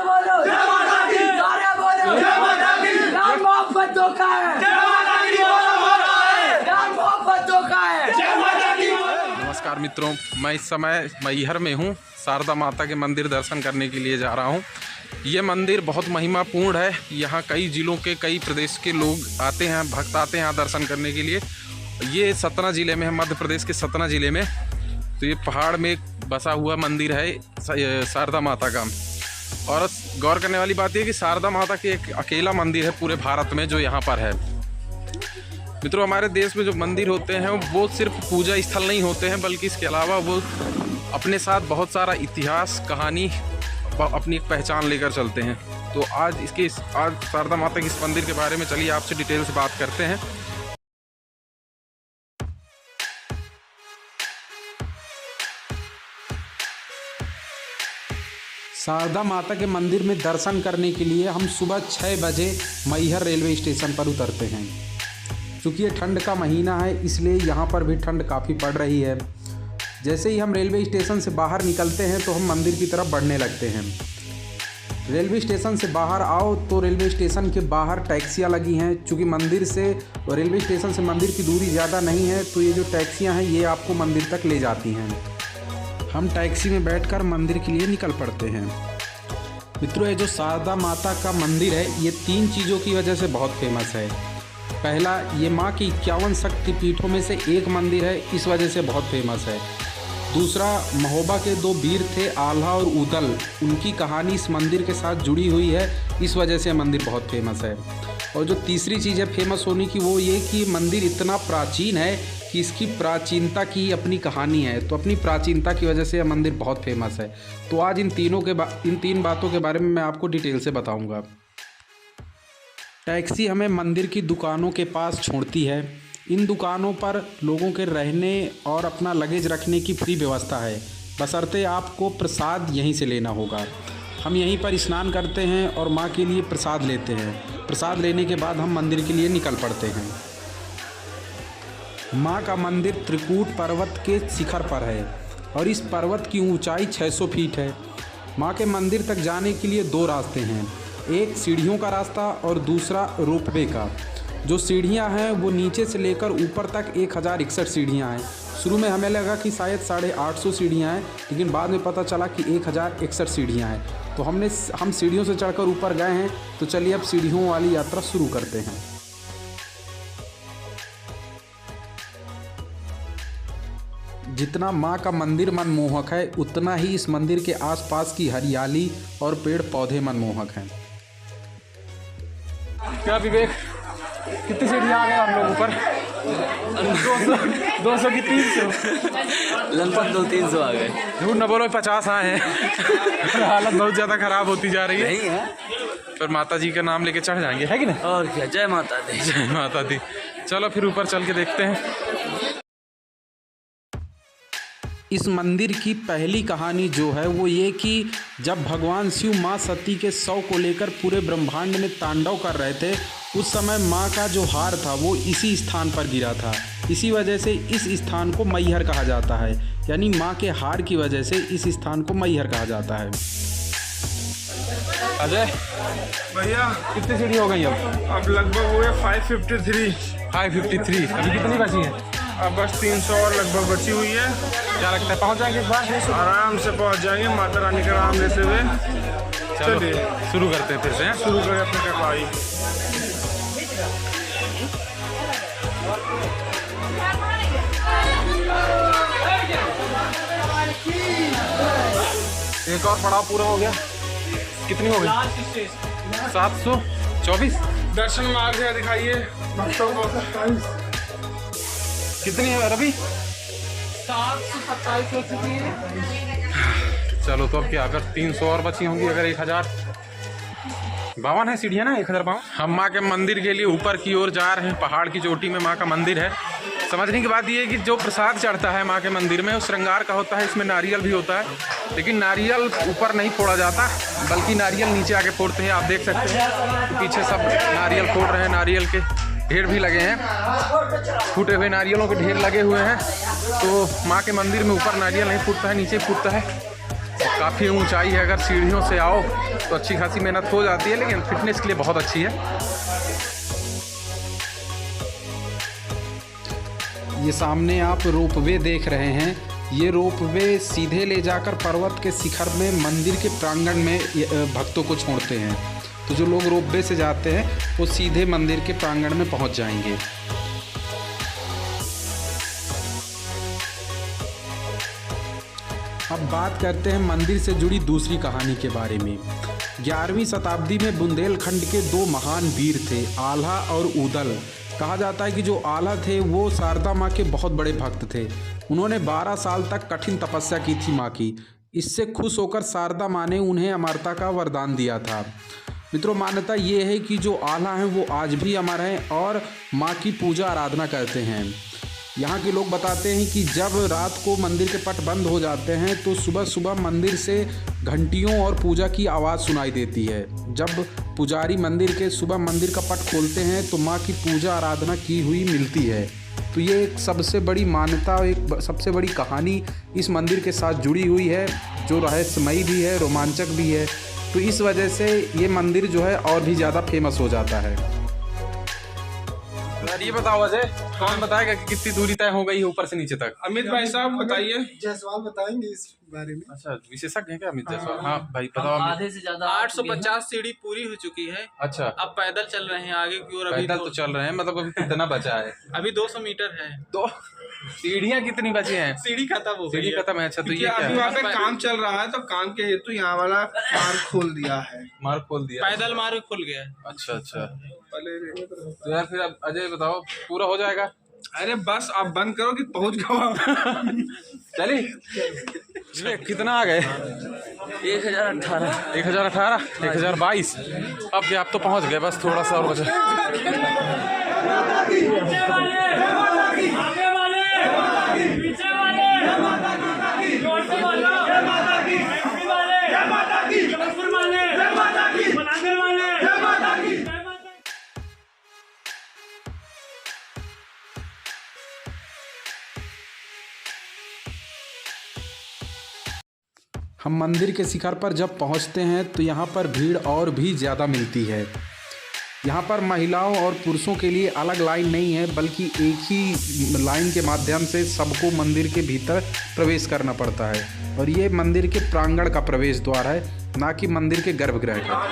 बोलो, नारा बोलो, नाम मोहब्बतों का है, नाम मोहब्बतों का है। नमस्कार मित्रों, मैं इस समय मैहर में हूँ। शारदा माता के मंदिर दर्शन करने के लिए जा रहा हूँ। ये मंदिर बहुत महिमापूर्ण है। यहाँ कई ज़िलों के, कई प्रदेश के लोग आते हैं, भक्त आते हैं यहाँ दर्शन करने के लिए। ये सतना ज़िले में है, मध्य प्रदेश के सतना ज़िले में। तो ये पहाड़ में बसा हुआ मंदिर है शारदा माता का। और गौर करने वाली बात यह कि शारदा माता के एक अकेला मंदिर है पूरे भारत में जो यहाँ पर है। मित्रों, हमारे देश में जो मंदिर होते हैं वो सिर्फ पूजा स्थल नहीं होते हैं, बल्कि इसके अलावा वो अपने साथ बहुत सारा इतिहास, कहानी, अपनी एक पहचान लेकर चलते हैं। तो आज शारदा माता के इस मंदिर के बारे में चलिए आपसे डिटेल से बात करते हैं। शारदा माता के मंदिर में दर्शन करने के लिए हम सुबह 6 बजे मैहर रेलवे स्टेशन पर उतरते हैं। चूँकि ये ठंड का महीना है, इसलिए यहाँ पर भी ठंड काफ़ी पड़ रही है। जैसे ही हम रेलवे स्टेशन से बाहर निकलते हैं तो हम मंदिर की तरफ बढ़ने लगते हैं। रेलवे स्टेशन से बाहर आओ तो रेलवे स्टेशन के बाहर टैक्सियाँ लगी हैं। चूँकि मंदिर से रेलवे स्टेशन से मंदिर की दूरी ज़्यादा नहीं है, तो ये जो टैक्सियाँ हैं ये आपको मंदिर तक ले जाती हैं। हम टैक्सी में बैठकर मंदिर के लिए निकल पड़ते हैं। मित्रों, ये जो शारदा माता का मंदिर है ये 3 चीज़ों की वजह से बहुत फेमस है। पहला, ये माँ की 51 शक्तिपीठों में से एक मंदिर है, इस वजह से बहुत फेमस है। दूसरा, महोबा के 2 वीर थे, आल्हा और उदल, उनकी कहानी इस मंदिर के साथ जुड़ी हुई है, इस वजह से मंदिर बहुत फेमस है। और जो तीसरी चीज़ है फेमस होने की, वो ये कि मंदिर इतना प्राचीन है कि इसकी प्राचीनता की अपनी कहानी है। तो अपनी प्राचीनता की वजह से यह मंदिर बहुत फेमस है। तो आज इन 3 बातों के बारे में मैं आपको डिटेल से बताऊँगा। टैक्सी हमें मंदिर की दुकानों के पास छोड़ती है। इन दुकानों पर लोगों के रहने और अपना लगेज रखने की फ्री व्यवस्था है, बशर्ते आपको प्रसाद यहीं से लेना होगा। हम यहीं पर स्नान करते हैं और माँ के लिए प्रसाद लेते हैं। प्रसाद लेने के बाद हम मंदिर के लिए निकल पड़ते हैं। माँ का मंदिर त्रिकूट पर्वत के शिखर पर है और इस पर्वत की ऊंचाई 600 फीट है। माँ के मंदिर तक जाने के लिए 2 रास्ते हैं, एक सीढ़ियों का रास्ता और दूसरा रोपवे का। जो सीढ़ियाँ हैं वो नीचे से लेकर ऊपर तक 1061 सीढ़ियाँ हैं। शुरू में हमें लगा कि शायद 850 सीढ़ियाँ हैं, लेकिन बाद में पता चला कि 1061 सीढ़ियाँ हैं। तो हम सीढ़ियों से चढ़कर ऊपर गए हैं। तो चलिए अब सीढ़ियों वाली यात्रा शुरू करते हैं। जितना माँ का मंदिर मनमोहक है, उतना ही इस मंदिर के आसपास की हरियाली और पेड़ पौधे मनमोहक हैं। क्या विवेक, कितनी सीढ़ियाँ आ गए हम लोग ऊपर? 200 की 300, लगभग 200-300 आ गए। झूठ न बोलो, 50 आए हैं। हालत बहुत ज़्यादा ख़राब होती जा रही है। नहीं है, पर माता जी का नाम लेके चढ़ जाएंगे, है कि नहीं? और क्या। जय माता दी। जय माता दी। चलो फिर ऊपर चल के देखते हैं। इस मंदिर की पहली कहानी जो है वो ये कि जब भगवान शिव माँ सती के शव को लेकर पूरे ब्रह्मांड में तांडव कर रहे थे, उस समय माँ का जो हार था वो इसी स्थान पर गिरा था। इसी वजह से इस स्थान को मैहर कहा जाता है। यानी माँ के हार की वजह से इस स्थान को मैहर कहा जाता है। अजय भैया, कितनी सीढ़ी हो गई अब लगभग हुए 553। 553। अभी कितनी बची है? अब बस 300 और लगभग बची हुई है। क्या लगता है पहुंच जाएंगे इस बार? आराम से पहुंच जाएंगे माता रानी का नाम लेते हुए। चलिए शुरू करते हैं फिर से। शुरू करें अपनी कड़ाई। एक और पड़ाव पूरा हो गया। कितनी हो गई? 724। दर्शन मार्ग है, दिखाइए भक्तों को। कितनी है रवि? 727 हो चुकी है। चलो तो अब क्या, अगर 300 और बची होंगी, अगर 1052 है सीढ़ियाँ ना, 1052। हम माँ के मंदिर के लिए ऊपर की ओर जा रहे हैं। पहाड़ की चोटी में माँ का मंदिर है। समझने की बात ये है कि जो प्रसाद चढ़ता है माँ के मंदिर में वो श्रृंगार का होता है। इसमें नारियल भी होता है, लेकिन नारियल ऊपर नहीं फोड़ा जाता, बल्कि नारियल नीचे आके फोड़ते हैं। आप देख सकते हैं तो पीछे सब नारियल फोड़ रहे हैं। नारियल के ढेर भी लगे हैं, फूटे हुए नारियलों के ढेर लगे हुए हैं। तो माँ के मंदिर में ऊपर नारियल नहीं फूटता है, नीचे फूटता है। काफ़ी ऊंचाई है, अगर सीढ़ियों से आओ तो अच्छी खासी मेहनत हो जाती है, लेकिन फिटनेस के लिए बहुत अच्छी है। ये सामने आप रोपवे देख रहे हैं। ये रोपवे सीधे ले जाकर पर्वत के शिखर में मंदिर के प्रांगण में भक्तों को छोड़ते हैं। तो जो लोग रोपवे से जाते हैं वो सीधे मंदिर के प्रांगण में पहुंच जाएंगे। अब बात करते हैं मंदिर से जुड़ी दूसरी कहानी के बारे में। 11वीं शताब्दी में बुंदेलखंड के दो महान वीर थे, आल्हा और उदल। कहा जाता है कि जो आल्हा थे वो शारदा माँ के बहुत बड़े भक्त थे। उन्होंने 12 साल तक कठिन तपस्या की थी माँ की। इससे खुश होकर शारदा माँ ने उन्हें अमरता का वरदान दिया था। मित्रों, मान्यता ये है कि जो आल्हा हैं वो आज भी अमर हैं और माँ की पूजा आराधना करते हैं। यहाँ के लोग बताते हैं कि जब रात को मंदिर के पट बंद हो जाते हैं तो सुबह सुबह मंदिर से घंटियों और पूजा की आवाज़ सुनाई देती है। जब पुजारी मंदिर का पट खोलते हैं तो माँ की पूजा आराधना की हुई मिलती है। तो ये एक सबसे बड़ी मान्यता, एक सबसे बड़ी कहानी इस मंदिर के साथ जुड़ी हुई है, जो रहस्यमयी भी है, रोमांचक भी है। तो इस वजह से ये मंदिर जो है और भी ज़्यादा फेमस हो जाता है। ये बताओ अजय, कौन बताएगा कि कितनी दूरी तय हो गई है ऊपर से नीचे तक? अमित भाई साहब बताइए। जायसवाल बताएंगे इस बारे में। अच्छा, विशेषज्ञ है क्या अमित जायसवाल? हाँ भाई बताओ अमित। आधे से ज्यादा 850 सीढ़ी पूरी हो चुकी है। अच्छा, अब पैदल चल रहे हैं आगे की ओर। अभी पैदल तो चल रहे हैं, मतलब अभी कितना बचा है? अभी 200 मीटर है। तो सीढ़ियाँ कितनी बची हैं? सीढ़ी खत्म हो गई सीढ़ी है। खत्म है। अच्छा, तो ये अभी क्या वहाँ है? पे काम चल रहा है, तो काम के हेतु यहाँ वाला मार्ग खोल दिया है। मार्ग खोल दिया। पैदल मार्ग खुल गया है। अच्छा अच्छा। पहले तो यार फिर अब अजय बताओ, पूरा हो जाएगा? अरे बस आप बंद करो कि पहुँच गए। चलिए, कितना आ गए? 1018 1018, 1022। अब क्या, आप तो पहुंच गए, बस थोड़ा सा और बचा। हम मंदिर के शिखर पर जब पहुंचते हैं तो यहाँ पर भीड़ और भी ज़्यादा मिलती है। यहाँ पर महिलाओं और पुरुषों के लिए अलग लाइन नहीं है, बल्कि एक ही लाइन के माध्यम से सबको मंदिर के भीतर प्रवेश करना पड़ता है। और ये मंदिर के प्रांगण का प्रवेश द्वार है, ना कि मंदिर के गर्भगृह का।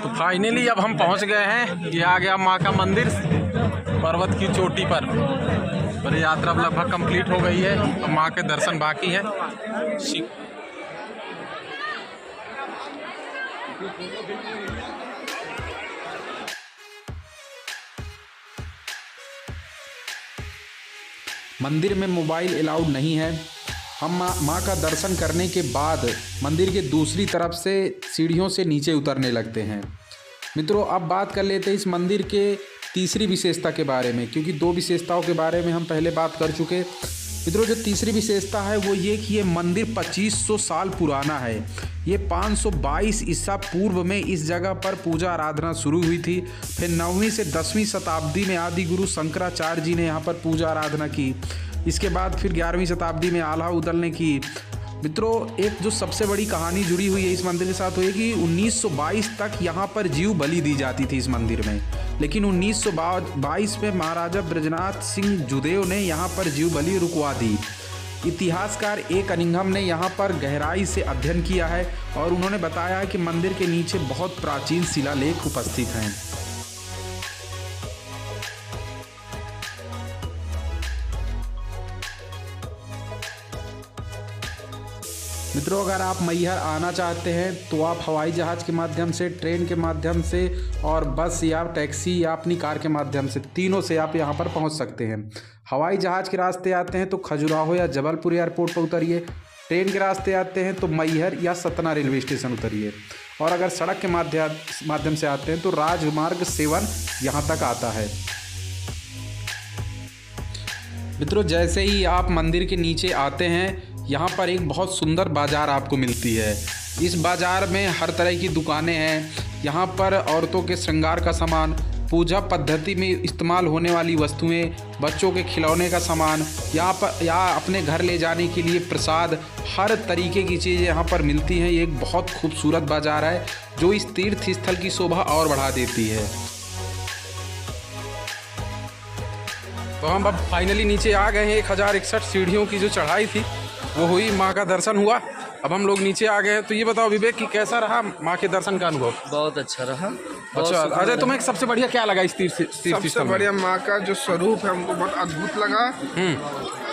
तो फाइनली अब हम पहुंच गए हैं। ये आ गया माँ का मंदिर पर्वत की चोटी पर। और यात्रा अब लगभग कंप्लीट हो गई है, अब माँ के दर्शन बाकी है। मंदिर में मोबाइल अलाउड नहीं है। हम माँ का दर्शन करने के बाद मंदिर के दूसरी तरफ से सीढ़ियों से नीचे उतरने लगते हैं। मित्रों, अब बात कर लेते हैं इस मंदिर के तीसरी विशेषता के बारे में, क्योंकि दो विशेषताओं के बारे में हम पहले बात कर चुके। मित्रों, जो तीसरी विशेषता है वो ये कि ये मंदिर 2500 साल पुराना है। ये 522 ईसा पूर्व में इस जगह पर पूजा आराधना शुरू हुई थी। फिर 9वीं से 10वीं शताब्दी में आदि गुरु शंकराचार्य जी ने यहाँ पर पूजा आराधना की। इसके बाद फिर 11वीं शताब्दी में आल्हा उदल ने की। मित्रों, एक जो सबसे बड़ी कहानी जुड़ी हुई है इस मंदिर के साथ, वो है कि 1922 तक यहाँ पर जीव बलि दी जाती थी इस मंदिर में। लेकिन 1922 में महाराजा ब्रजनाथ सिंह जुदेव ने यहाँ पर जीव बलि रुकवा दी। इतिहासकार ए कनिंघम ने यहाँ पर गहराई से अध्ययन किया है और उन्होंने बताया है कि मंदिर के नीचे बहुत प्राचीन शिलालेख उपस्थित हैं। मित्रों, अगर आप मैहर आना चाहते हैं तो आप हवाई जहाज़ के माध्यम से, ट्रेन के माध्यम से और बस या टैक्सी या अपनी कार के माध्यम से, तीनों से आप यहाँ पर पहुँच सकते हैं। हवाई जहाज़ के रास्ते आते हैं तो खजुराहो या जबलपुर एयरपोर्ट पर उतरिए। ट्रेन के रास्ते आते हैं तो मैहर या सतना रेलवे स्टेशन उतरिए। और अगर सड़क के माध्यम से आते हैं तो राजमार्ग 7 यहाँ तक आता है। मित्रों, जैसे ही आप मंदिर के नीचे आते हैं यहाँ पर एक बहुत सुंदर बाज़ार आपको मिलती है। इस बाज़ार में हर तरह की दुकानें हैं। यहाँ पर औरतों के श्रृंगार का सामान, पूजा पद्धति में इस्तेमाल होने वाली वस्तुएं, बच्चों के खिलौने का सामान, यहाँ अपने घर ले जाने के लिए प्रसाद, हर तरीके की चीज़ें यहाँ पर मिलती हैं। ये एक बहुत खूबसूरत बाज़ार है जो इस तीर्थ स्थल की शोभा और बढ़ा देती है। तो हम अब फाइनली नीचे आ गए हैं। 1061 सीढ़ियों की जो चढ़ाई थी वो हुई, माँ का दर्शन हुआ। अब हम लोग नीचे आ गए हैं। तो ये बताओ विवेक कि कैसा रहा माँ के दर्शन का अनुभव? बहुत अच्छा रहा। अच्छा अजय, तुम्हें सबसे बढ़िया क्या लगा इस तीर्थ सबसे स्थल में? बढ़िया माँ का जो स्वरूप है हमको बहुत अद्भुत लगा।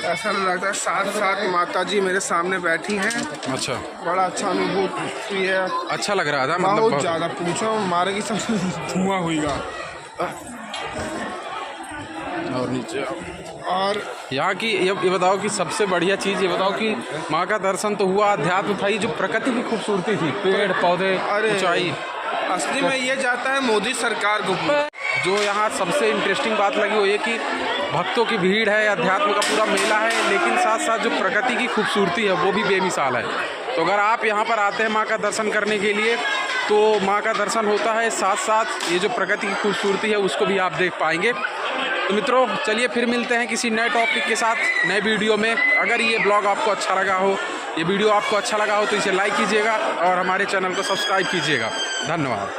ऐसा लगता है साथ साथ माता जी मेरे सामने बैठी हैं। अच्छा, बड़ा अच्छा अनुभूति है। अच्छा लग रहा था बहुत ज़्यादा, पूछो मारे की सब धुआं हुईगा। और नीचे और यहाँ की ये बताओ कि सबसे बढ़िया चीज़ ये बताओ कि माँ का दर्शन तो हुआ, अध्यात्म था, ये जो प्रकृति की खूबसूरती थी, पेड़ पौधे, ऊंचाई, असली में ये जाता है मोदी सरकार को। जो यहाँ सबसे इंटरेस्टिंग बात लगी वो ये कि भक्तों की भीड़ है, अध्यात्म का पूरा मेला है, लेकिन साथ साथ जो प्रकृति की खूबसूरती है वो भी बेमिसाल है। तो अगर आप यहाँ पर आते हैं माँ का दर्शन करने के लिए तो माँ का दर्शन होता है, साथ साथ ये जो प्रकृति की खूबसूरती है उसको भी आप देख पाएंगे। तो मित्रों चलिए फिर मिलते हैं किसी नए टॉपिक के साथ नए वीडियो में। अगर ये ब्लॉग आपको अच्छा लगा हो, ये वीडियो आपको अच्छा लगा हो तो इसे लाइक कीजिएगा और हमारे चैनल को सब्सक्राइब कीजिएगा। धन्यवाद।